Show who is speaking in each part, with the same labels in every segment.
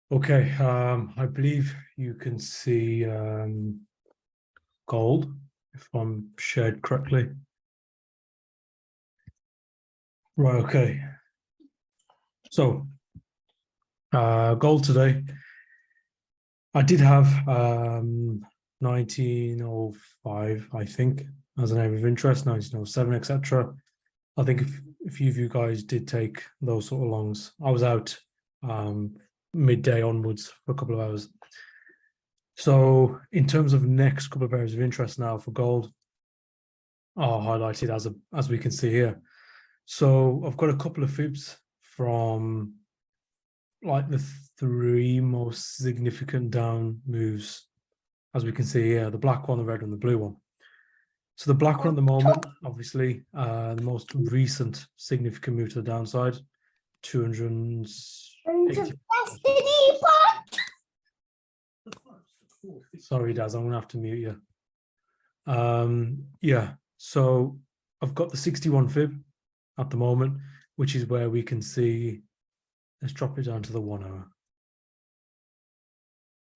Speaker 1: Okay, I believe you can see gold, if I'm shared correctly. Right, okay. So, gold today. I did have 1905, I think, as an area of interest, 1907, etc. I think if a few of you guys did take those sort of longs, I was out midday onwards for a couple of hours. So, in terms of next couple of areas of interest now for gold, are highlighted as we can see here. So I've got a couple of fibs from like the three most significant down moves, as we can see here, the black one, the red one, the blue one. So the black one at the moment, obviously, the most recent significant move to the downside, 280. Sorry, Daz, I'm gonna have to mute you. Yeah, so I've got the 61 fib at the moment, which is where we can see, let's drop it down to the 1 hour.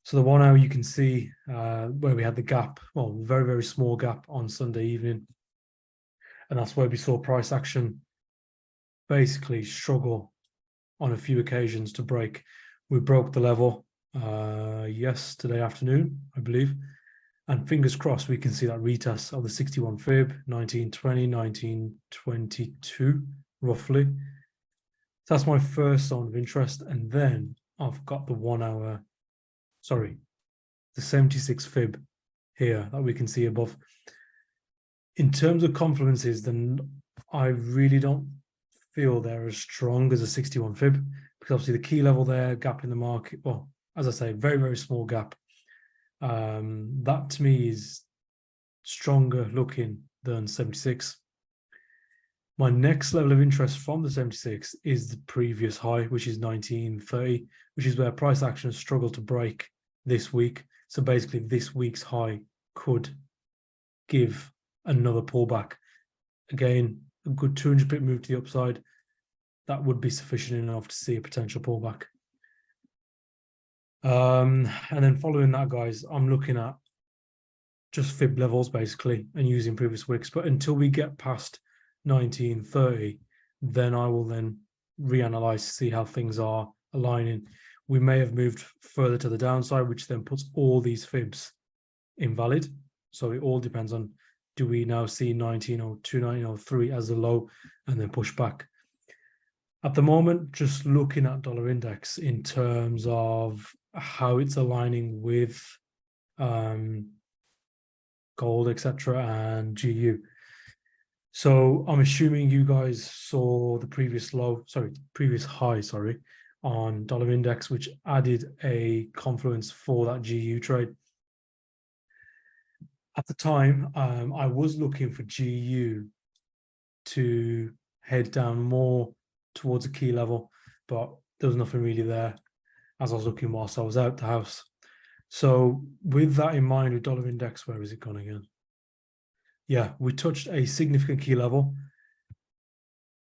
Speaker 1: So the 1 hour, you can see where we had the gap, well, very, very small gap on Sunday evening. And that's where we saw price action basically struggle on a few occasions to break. We broke the level yesterday afternoon, I believe. And fingers crossed, we can see that retest of the 61 fib, 1920, 1922, roughly. So that's my first zone of interest. And then I've got the 1 hour, sorry, the 76 fib here that we can see above. In terms of confluences, then I really don't feel they're as strong as a 61 fib, because obviously the key level there, gap in the market, well, as I say, very, very small gap. That to me is stronger looking than 76. My next level of interest from the 76 is the previous high, which is 1930, which is where price action has struggled to break this week. So basically this week's high could give another pullback. Again, a good 200 pip move to the upside. That would be sufficient enough to see a potential pullback. And then following that, guys, I'm looking at just fib levels basically and using previous wicks. But until we get past 1930, then I will then reanalyze to see how things are aligning. We may have moved further to the downside, which then puts all these fibs invalid. So it all depends on, do we now see 1902, 1903 as a low and then push back? At the moment, just looking at dollar index in terms of how it's aligning with gold, etc., and GU. So I'm assuming you guys saw the previous high, on dollar index, which added a confluence for that GU trade. At the time, I was looking for GU to head down more towards a key level, but there was nothing really there as I was looking whilst I was out the house. So with that in mind, with dollar index, where is it gone again? Yeah, we touched a significant key level.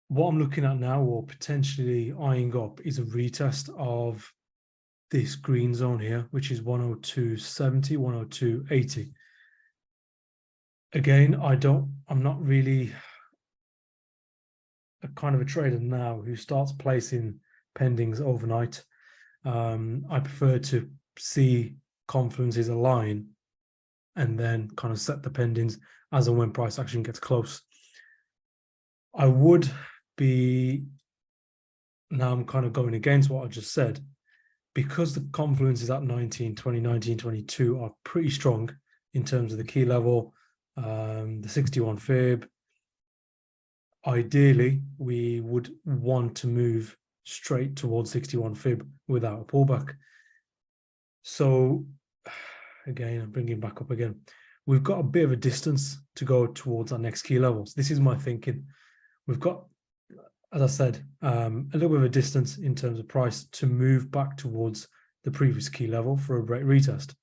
Speaker 1: What I'm looking at now, or potentially eyeing up, is a retest of this green zone here, which is 102.70, 102.80. Again, I'm not really a kind of a trader now who starts placing pendings overnight. I prefer to see confluences align and then kind of set the pendings as and when price action gets close. I would be, now I'm kind of going against what I just said, because the confluences at 1920, 1922 are pretty strong in terms of the key level, the 61 fib. Ideally, we would want to move straight towards 61 fib without a pullback. So again, I'm bringing back up again. We've got a bit of a distance to go towards our next key levels. This is my thinking. We've got, as I said, a little bit of a distance in terms of price to move back towards the previous key level for a break retest.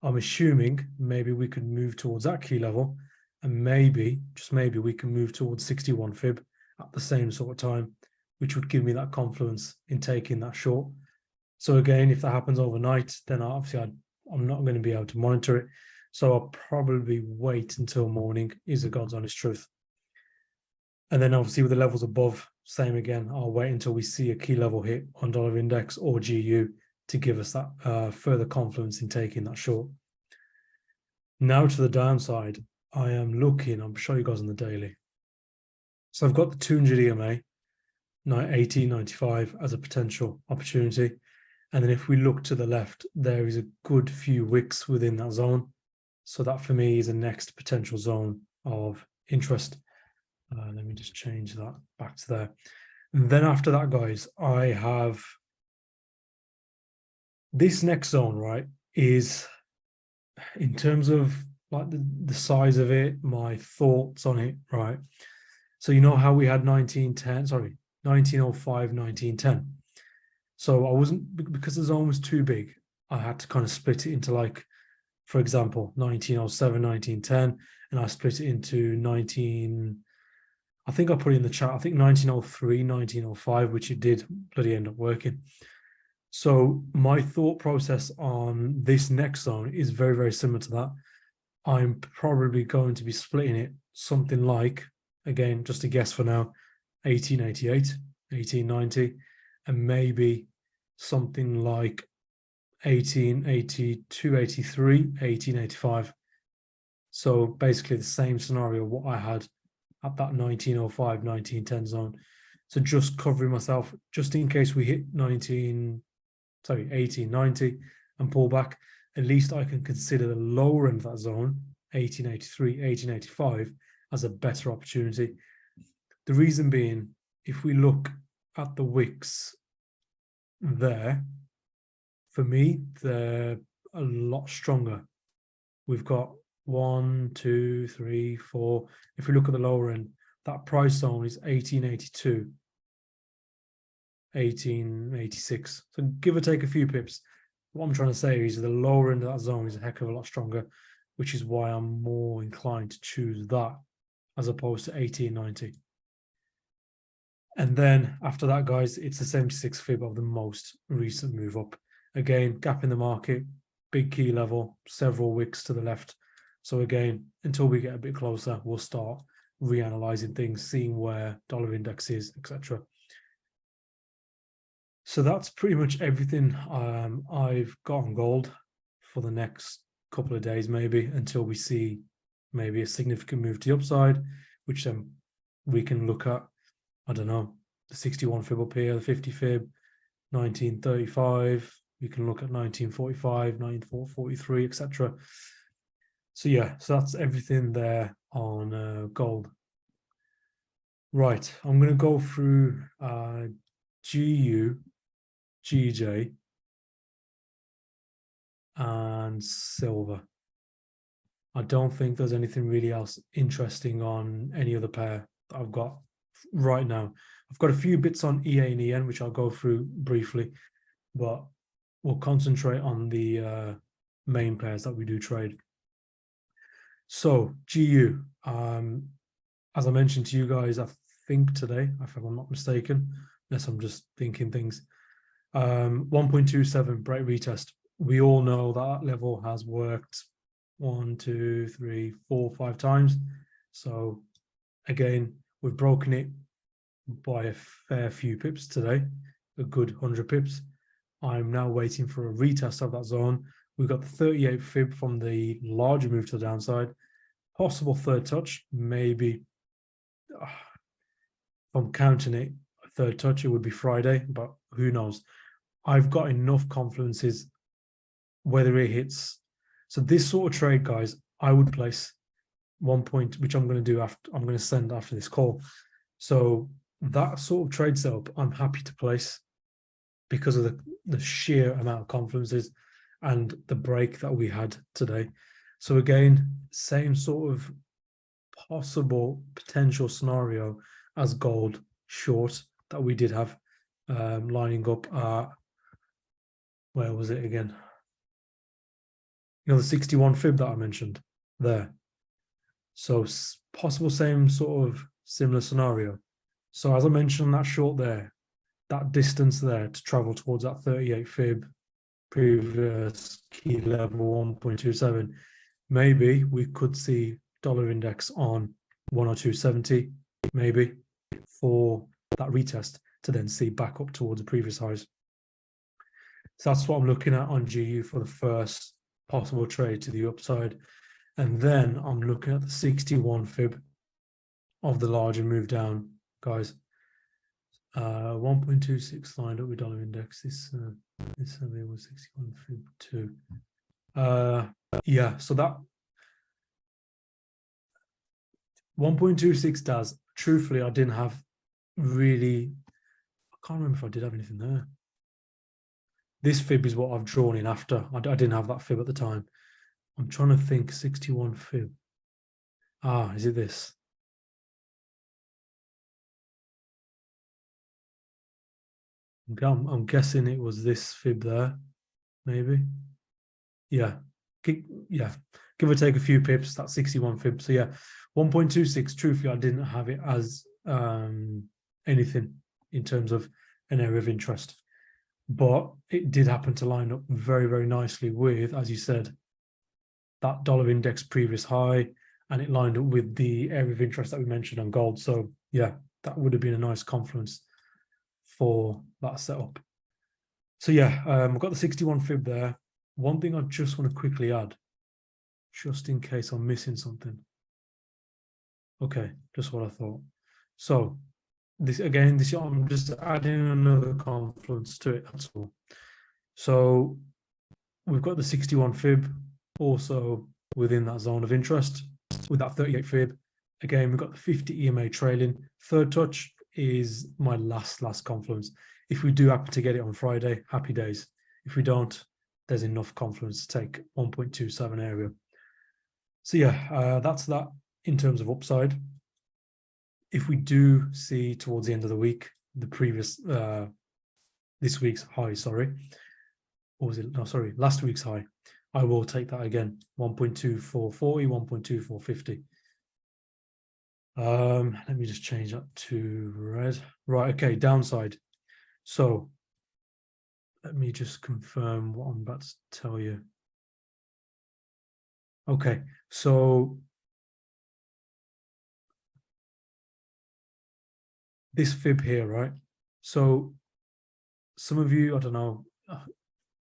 Speaker 1: I'm assuming maybe we could move towards that key level, and maybe, just maybe, we can move towards 61 fib at the same sort of time, which would give me that confluence in taking that short. So again, if that happens overnight, then obviously I'm not going to be able to monitor it. So I'll probably wait until morning, is the God's honest truth. And then obviously with the levels above, same again, I'll wait until we see a key level hit on dollar index or GU to give us that further confidence in taking that short. Now to the downside, I am looking, I'll show you guys on the daily. So I've got the 200 EMA, 1895 as a potential opportunity. And then if we look to the left, there is a good few wicks within that zone. So that for me is a next potential zone of interest. Let me just change that back to there. And then after that, guys, I have this next zone, right, is in terms of like the size of it, my thoughts on it, right? So you know how we had 1905, 1910. So I wasn't, because the zone was too big, I had to kind of split it into, like, for example, 1907, 1910, and I split it into I think I put it in the chat, I think 1903, 1905, which it did bloody end up working. So my thought process on this next zone is very, very similar to that. I'm probably going to be splitting it something like, again, just a guess for now, 1888, 1890, and maybe something like 1882, 83, 1885. So basically the same scenario what I had at that 1905, 1910 zone. So just covering myself, just in case we hit 1890 and pull back, at least I can consider the lower end of that zone, 1883, 1885, as a better opportunity. The reason being, if we look at the wicks there, for me, they're a lot stronger. We've got 1, 2, 3, 4. If we look at the lower end, that price zone is 1882, 1886. So give or take a few pips. What I'm trying to say is the lower end of that zone is a heck of a lot stronger, which is why I'm more inclined to choose that as opposed to 1890. And then after that, guys, it's the 76 fib of the most recent move up. Again, gap in the market, big key level, several wicks to the left. So again, until we get a bit closer, we'll start reanalyzing things, seeing where dollar index is, etc. So that's pretty much everything I've got on gold for the next couple of days, maybe, until we see maybe a significant move to the upside, which then we can look at, I don't know, the 61 fib up here, the 50 fib, 1935. We can look at 1945, 1943, etc. So yeah, so that's everything there on gold. Right, I'm going to go through GU, GJ, and silver. I don't think there's anything really else interesting on any other pair that I've got right now. I've got a few bits on EA and EN, which I'll go through briefly, but we'll concentrate on the main pairs that we do trade. So GU, as I mentioned to you guys, I think today, if I'm not mistaken, unless I'm just thinking things, 1.27 break retest. We all know that level has worked 1, 2, 3, 4, 5 times. So again, we've broken it by a fair few pips today, a good 100 pips. I'm now waiting for a retest of that zone. We've got the 38 fib from the larger move to the downside, possible third touch, maybe. If I'm counting it, a third touch, it would be Friday, but who knows? I've got enough confidences whether it hits. So this sort of trade, guys, I would place 1 point, which I'm going to do after, I'm going to send after this call. So that sort of trade setup, I'm happy to place because of the sheer amount of confidences and the break that we had today. So again, same sort of possible potential scenario as gold short that we did have, lining up at, where was it again? You know, the 61 fib that I mentioned there. So possible same sort of similar scenario. So as I mentioned on that short there, that distance there to travel towards that 38 fib previous key level 1.27, maybe we could see dollar index on 102.70, maybe, for that retest to then see back up towards the previous highs. So that's what I'm looking at on GU for the first possible trade to the upside. And then I'm looking at the 61 fib of the larger move down, guys. 1.26 lined up with dollar index. This survey was 61 fib 2. Yeah, so that 1.26 does. Truthfully, I didn't have really, I can't remember if I did have anything there. This fib is what I've drawn in after. I didn't have that fib at the time. I'm trying to think. 61 fib. Ah, is it this? I'm guessing it was this fib there, maybe. Yeah, yeah, give or take a few pips. That's 61 fib. So yeah, 1.26. Truthfully, I didn't have it as anything in terms of an area of interest, but it did happen to line up very, very nicely with, as you said, that dollar index previous high, and it lined up with the area of interest that we mentioned on gold. So yeah, that would have been a nice confluence for that setup. So yeah, I've got the 61 fib there. One thing I just want to quickly add, just in case I'm missing something. Okay, just what I thought. So this again, this I'm just adding another confluence to it, that's all. So we've got the 61 fib also within that zone of interest with that 38 fib. Again, we've got the 50 EMA trailing. Third touch is my last confluence. If we do happen to get it on Friday, happy days. If we don't, there's enough confluence to take 1.27 area. So yeah, that's that in terms of upside. If we do see towards the end of the week, the previous, this week's high, sorry, or was it, no, sorry, last week's high, I will take that again, 1.2440, 1.2450. Let me just change that to red. Right, okay, downside. So let me just confirm what I'm about to tell you. Okay, so this fib here, right? So some of you, I don't know,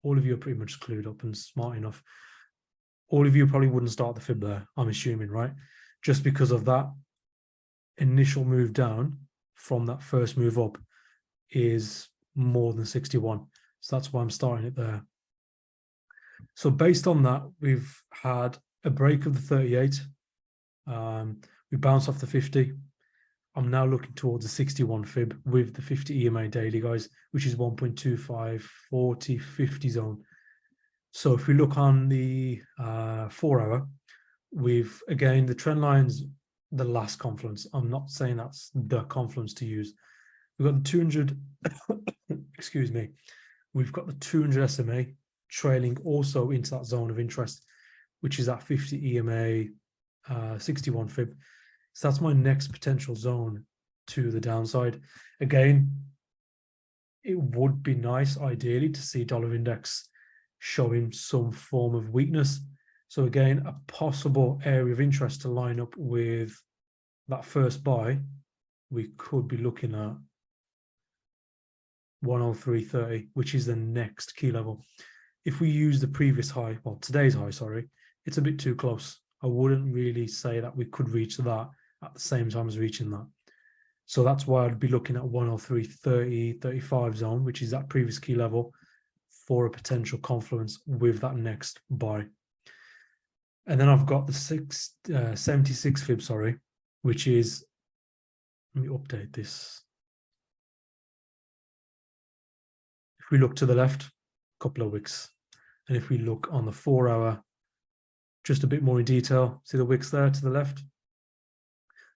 Speaker 1: all of you are pretty much clued up and smart enough. All of you probably wouldn't start the fib there, I'm assuming, right? Just because of that initial move down from that first move up is more than 61. So that's why I'm starting it there. So based on that, we've had a break of the 38. We bounced off the 50. I'm now looking towards the 61 fib with the 50 EMA daily, guys, which is 1.25, 40, 50 zone. So if we look on the 4 hour, we've, again, the trend line's the last confluence. I'm not saying that's the confluence to use. We've got the 200, excuse me, we've got the 200 SMA trailing also into that zone of interest, which is that 50 EMA, 61 fib. So that's my next potential zone to the downside. Again, it would be nice, ideally, to see dollar index showing some form of weakness. So again, a possible area of interest to line up with that first buy, we could be looking at 103.30, which is the next key level. If we use the previous high, well, today's high, sorry, it's a bit too close. I wouldn't really say that we could reach that at the same time as reaching that. So that's why I'd be looking at 103.30, 35 zone, which is that previous key level, for a potential confluence with that next buy. And then I've got the 76 fib, sorry, which is, let me update this. If we look to the left, a couple of wicks. And if we look on the 4 hour, just a bit more in detail, see the wicks there to the left?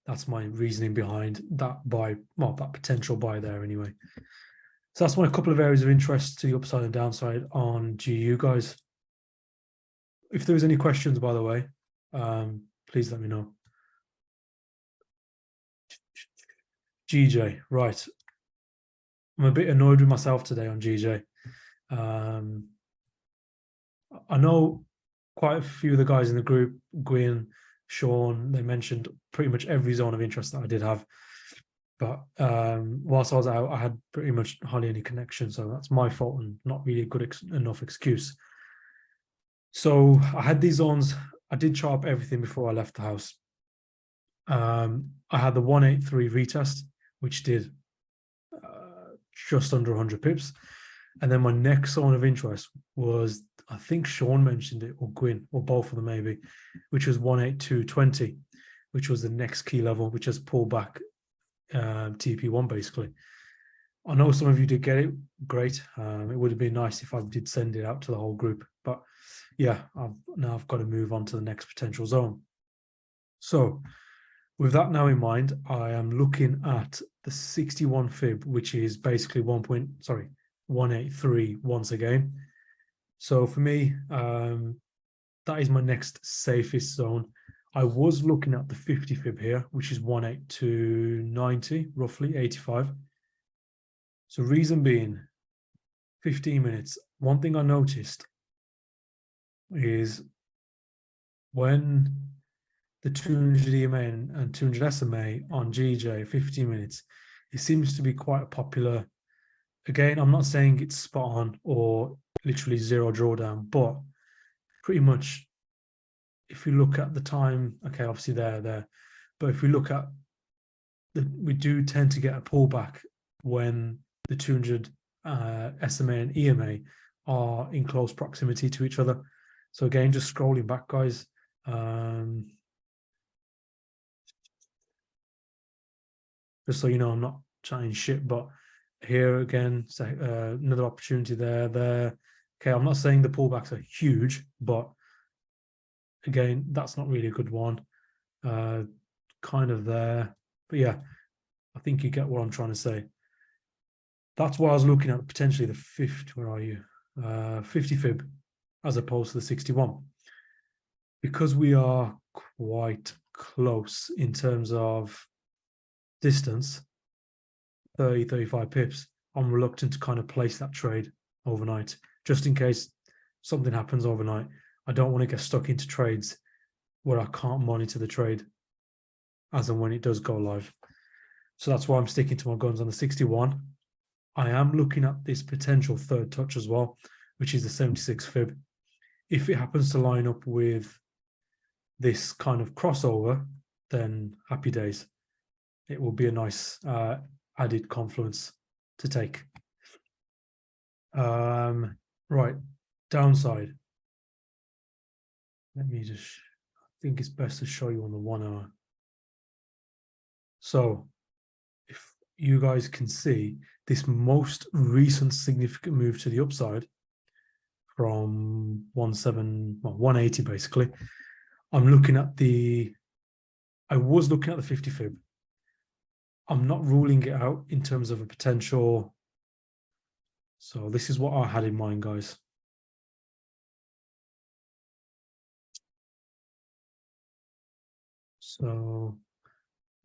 Speaker 1: That's my reasoning behind that buy, well, that potential buy there anyway. So that's my couple of areas of interest to the upside and downside on GU, guys. If there's any questions, by the way, please let me know. GJ, right. I'm a bit annoyed with myself today on GJ. I know quite a few of the guys in the group, Gwyn, Sean, they mentioned pretty much every zone of interest that I did have. But whilst I was out, I had pretty much hardly any connection. So that's my fault and not really a good enough excuse. So I had these zones. I did chart up everything before I left the house. I had the 183 retest, which did just under 100 pips. And then my next zone of interest was, I think Sean mentioned it, or Gwyn, or both of them maybe, which was 182.20, which was the next key level, which has pulled back TP1 basically. I know some of you did get it, great. It would have been nice if I did send it out to the whole group, but yeah, now I've got to move on to the next potential zone. So with that now in mind, I am looking at the 61 fib, which is basically 183 once again. So for me, that is my next safest zone. I was looking at the 50 fib here, which is 182.90, roughly 85. So reason being, 15 minutes. One thing I noticed is when the 200 EMA and 200 SMA on GJ 15 minutes, it seems to be quite a popular. Again, I'm not saying it's spot on or literally zero drawdown, but pretty much if you look at the time, okay, obviously there, but if we look at we do tend to get a pullback when the 200 SMA and EMA are in close proximity to each other. So again, just scrolling back, guys. Just so you know, I'm not chatting shit, but here again, another opportunity there. Okay, I'm not saying the pullbacks are huge, but again, that's not really a good one. Kind of there. But yeah, I think you get what I'm trying to say. That's why I was looking at potentially the 50, where are you? 50 fib as opposed to the 61. Because we are quite close in terms of distance, 30, 35 pips, I'm reluctant to kind of place that trade overnight, just in case something happens overnight. I don't want to get stuck into trades where I can't monitor the trade as and when it does go live. So that's why I'm sticking to my guns on the 61. I am looking at this potential third touch as well, which is the 76 fib. If it happens to line up with this kind of crossover, then happy days. It will be a nice added confluence to take. Right, downside. Let me just, I think it's best to show you on the 1 hour. So if you guys can see this most recent significant move to the upside from 180 basically, I'm looking at I was looking at the 50 fib. I'm not ruling it out in terms of a potential. So this is what I had in mind, guys. So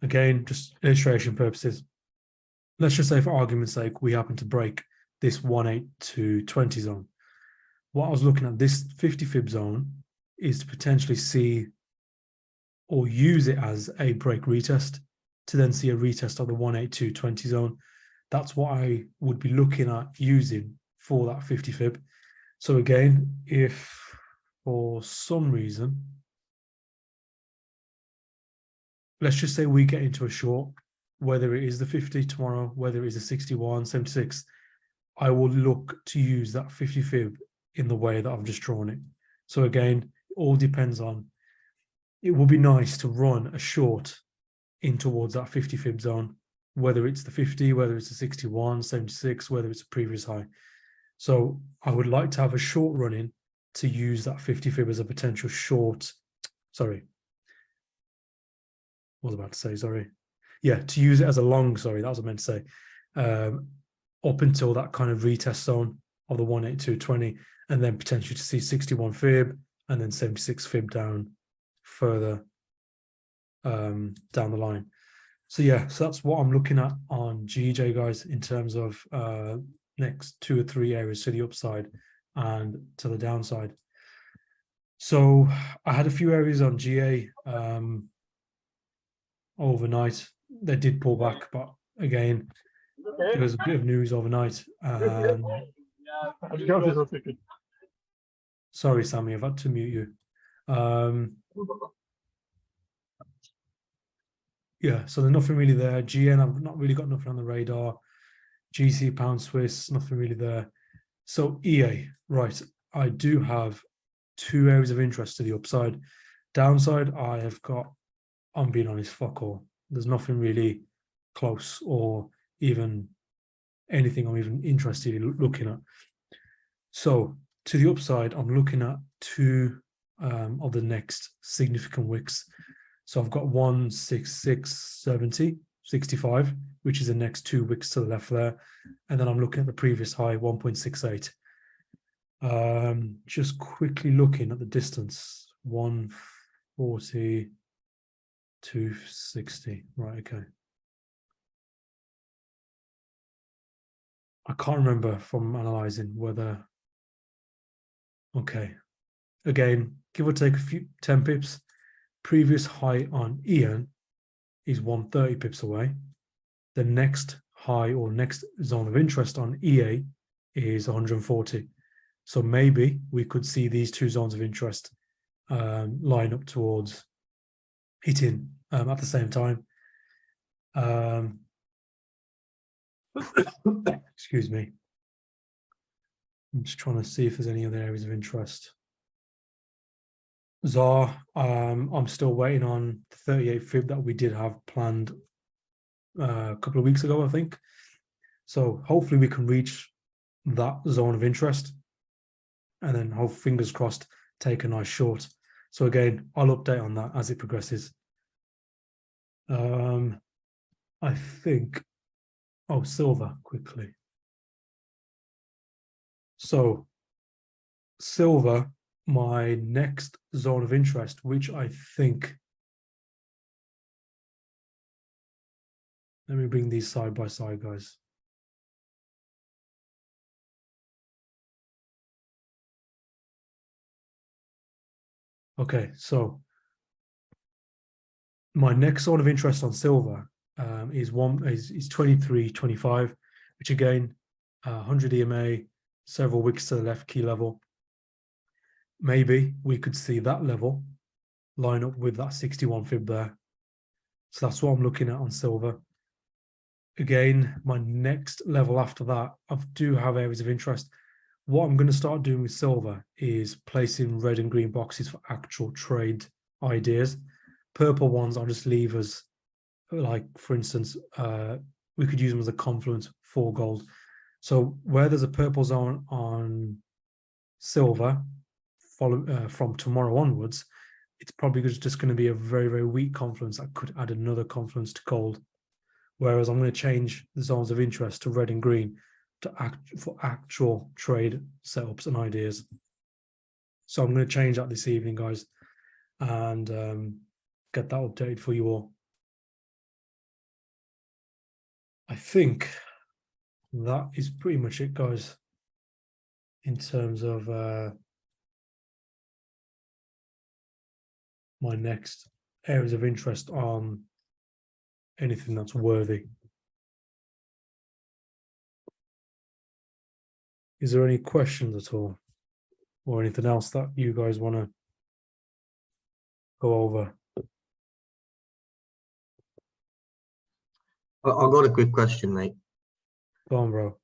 Speaker 1: again, just illustration purposes, let's just say for argument's sake, we happen to break this 182.20 zone. What I was looking at, this 50 fib zone, is to potentially see or use it as a break retest to then see a retest of the 182.20 zone. That's what I would be looking at using for that 50 fib. So again, if for some reason, let's just say we get into a short, whether it is the 50 tomorrow, whether it is the 61, 76, I will look to use that 50 fib in the way that I've just drawn it. So again, it all depends on, it will be nice to run a short in towards that 50 fib zone, whether it's the 50, whether it's the 61, 76, whether it's a previous high. So I would like to have a short run in to use that 50 fib as a potential short. Sorry. What was I about to say? Sorry. Yeah, to use it as a long. Sorry, that was what I meant to say. Up until that kind of retest zone of the 182.20, and then potentially to see 61 fib and then 76 fib down further down the line. So yeah, so that's what I'm looking at on GJ, guys, in terms of next 2 or 3 areas to the upside and to the downside. So I had a few areas on GA overnight. They did pull back, but again, there was a bit of news overnight. Sorry, Sammy, I've had to mute you. Yeah, so there's nothing really there. GN, I've not really got nothing on the radar. GC pound Swiss, nothing really there. So EA, right. I do have 2 areas of interest to the upside. Downside, I have got, I'm being honest, fuck all. There's nothing really close or even anything I'm even interested in looking at. So to the upside, I'm looking at 2 of the next significant wicks. So I've got 166.70, 65, which is the next 2 wicks to the left there. And then I'm looking at the previous high, 1.68. Just quickly looking at the distance, 140, 260. Right, okay. I can't remember from analyzing whether, okay. Again, give or take a few 10 pips. Previous high on Ian is 130 pips away. The next high or next zone of interest on EA is 140. So maybe we could see these 2 zones of interest line up towards hitting at the same time. Excuse me. I'm just trying to see if there's any other areas of interest. ZAR, I'm still waiting on the 38 fib that we did have planned a couple of weeks ago, I think. So hopefully we can reach that zone of interest and then hope, fingers crossed, take a nice short. So again, I'll update on that as it progresses. I think, oh, silver quickly. So silver, my next zone of interest, which I think, let me bring these side by side, guys. Okay, so my next zone of interest on silver is 23.25, which again, 100 EMA, several wicks to the left, key level. Maybe we could see that level line up with that 61 fib there. So that's what I'm looking at on silver. Again, my next level after that, I do have areas of interest. What I'm going to start doing with silver is placing red and green boxes for actual trade ideas. Purple ones I'll just leave as, like, for instance, we could use them as a confluence for gold. So where there's a purple zone on silver, from tomorrow onwards, it's probably just going to be a very, very weak confluence that could add another confluence to gold. Whereas I'm going to change the zones of interest to red and green for actual trade setups and ideas. So I'm going to change that this evening, guys, and get that updated for you all. I think that is pretty much it, guys, in terms of my next areas of interest on anything that's worthy. Is there any questions at all or anything else that you guys want to go over?
Speaker 2: I've got a quick question, mate.
Speaker 1: Go on, bro.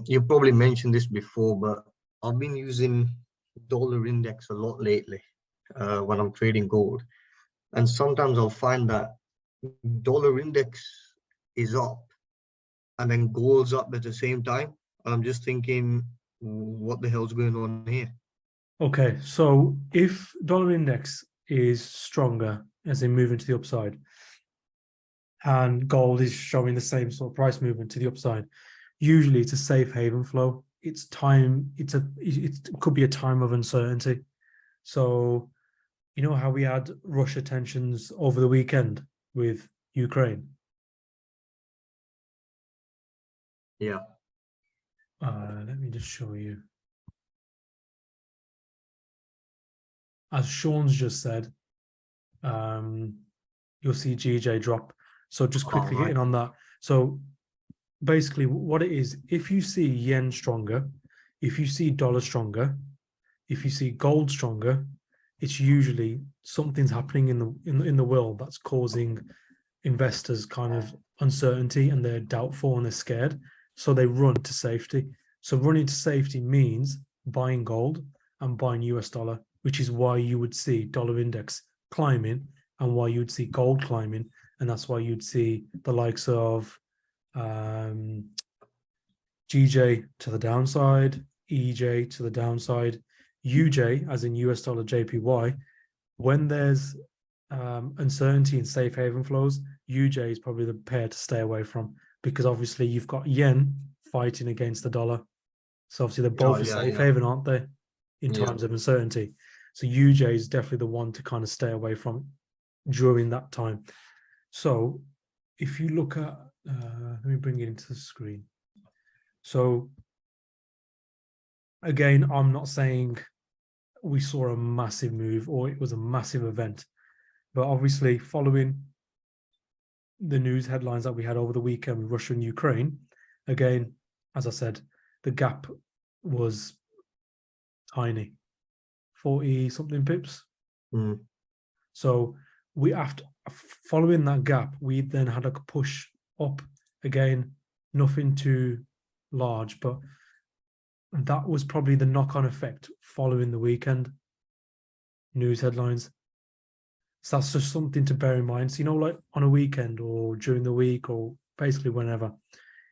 Speaker 2: You probably mentioned this before, but I've been using dollar index a lot lately when I'm trading gold. And sometimes I'll find that dollar index is up and then gold's up at the same time. And I'm just thinking, what the hell's going on here?
Speaker 1: Okay, so if dollar index is stronger as they move into the upside, and gold is showing the same sort of price movement to the upside, usually it's a safe haven flow. It could be a time of uncertainty. So, you know how we had Russia tensions over the weekend with Ukraine?
Speaker 2: Yeah.
Speaker 1: Let me just show you. As Sean's just said, you'll see GJ drop. So just
Speaker 2: All
Speaker 1: quickly
Speaker 2: right.
Speaker 1: hitting on that. So basically what it is, if you see yen stronger, if you see dollar stronger, if you see gold stronger, it's usually something's happening in the world that's causing investors kind of uncertainty, and they're doubtful and they're scared. So they run to safety. So running to safety means buying gold and buying US dollar, which is why you would see dollar index climbing and why you'd see gold climbing. And that's why you'd see the likes of GJ to the downside, EJ to the downside, UJ as in US dollar JPY. When there's uncertainty in safe haven flows, UJ is probably the pair to stay away from, because obviously you've got yen fighting against the dollar. So obviously they're
Speaker 2: Oh,
Speaker 1: both a
Speaker 2: yeah,
Speaker 1: safe
Speaker 2: yeah,
Speaker 1: haven, aren't they, in
Speaker 2: yeah.
Speaker 1: times of uncertainty? So UJ is definitely the one to kind of stay away from during that time. So if you look at, let me bring it into the screen. So again, I'm not saying we saw a massive move or it was a massive event, but obviously following the news headlines that we had over the weekend with Russia and Ukraine, again, as I said, the gap was tiny, 40 something pips.
Speaker 2: Mm.
Speaker 1: So we, after following that gap, we then had a push up again, nothing too large, but that was probably the knock-on effect following the weekend news headlines. So that's just something to bear in mind. So, like on a weekend or during the week or basically whenever,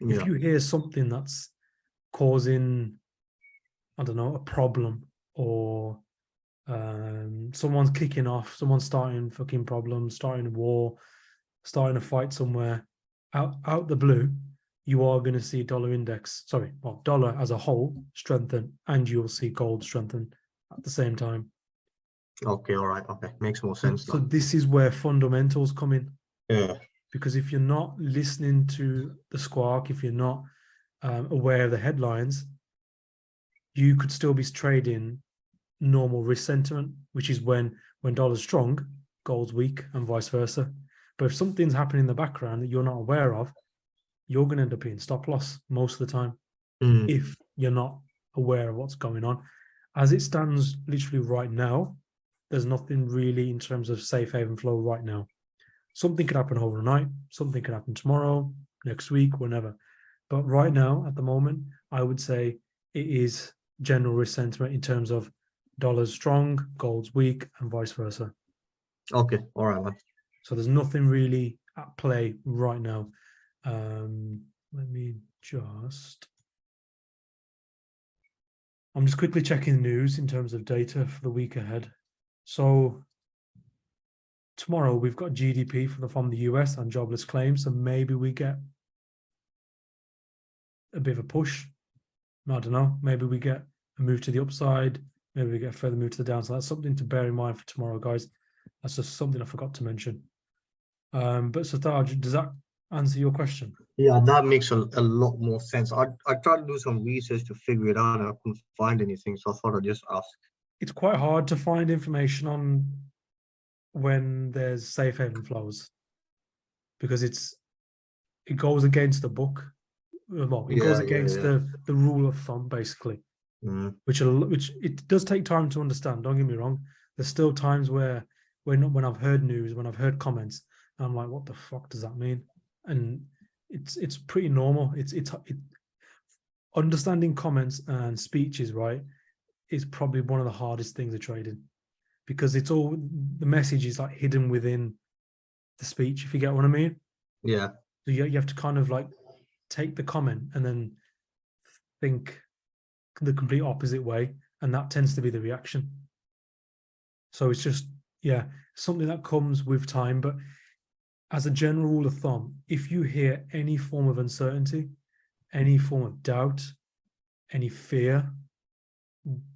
Speaker 1: if
Speaker 2: Yeah.
Speaker 1: you hear something that's causing, I don't know, a problem, or someone's kicking off, someone's starting fucking problems, starting a war, starting a fight somewhere, out the blue, you are going to see dollar index, sorry, well, dollar as a whole strengthen, and you'll see gold strengthen at the same time.
Speaker 2: Okay. All right. Okay. Makes more
Speaker 1: So,
Speaker 2: sense
Speaker 1: so
Speaker 2: now.
Speaker 1: this is where fundamentals come in,
Speaker 2: Yeah.
Speaker 1: because if you're not listening to the squawk, if you're not aware of the headlines, you could still be trading normal risk sentiment, which is when dollar's strong, gold's weak, and vice versa. But if something's happening in the background that you're not aware of, you're going to end up being stop loss most of the time
Speaker 2: Mm.
Speaker 1: if you're not aware of what's going on. As it stands, literally right now, there's nothing really in terms of safe haven flow right now. Something could happen overnight, something could happen tomorrow, next week, whenever. But right now, at the moment, I would say it is general risk sentiment in terms of dollars strong, gold's weak, and vice versa.
Speaker 2: Okay. All right, man.
Speaker 1: So there's nothing really at play right now. Let me just. I'm just quickly checking the news in terms of data for the week ahead. So tomorrow we've got GDP from the US and jobless claims, so maybe we get a bit of a push. I don't know. Maybe we get a move to the upside. Maybe we get a further move to the downside. That's something to bear in mind for tomorrow, guys. That's just something I forgot to mention. But Sataj, does that answer your question?
Speaker 2: Yeah, that makes a lot more sense. I tried to do some research to figure it out and I couldn't find anything, so I thought I'd just ask.
Speaker 1: It's quite hard to find information on when there's safe haven flows, because it goes against the book. Well, it goes
Speaker 2: Yeah, yeah,
Speaker 1: against
Speaker 2: yeah.
Speaker 1: the rule of thumb, which it does take time to understand. Don't get me wrong. There's still times where when I've heard news, when I've heard comments, I'm like, what the fuck does that mean? And it's pretty normal. Understanding comments and speeches, right, is probably one of the hardest things of trading, because it's all, the message is like hidden within the speech, if you get what I mean.
Speaker 2: Yeah.
Speaker 1: So you have to kind of like take the comment and then think the complete opposite way, and that tends to be the reaction. So it's just, yeah, something that comes with time. But as a general rule of thumb, if you hear any form of uncertainty, any form of doubt, any fear,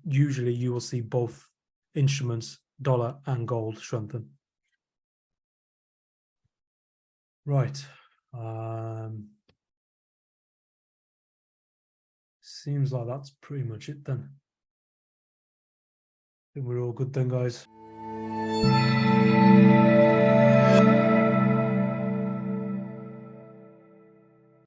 Speaker 1: usually you will see both instruments, dollar and gold, strengthen. Right. seems like that's pretty much it then. I think we're all good then, guys.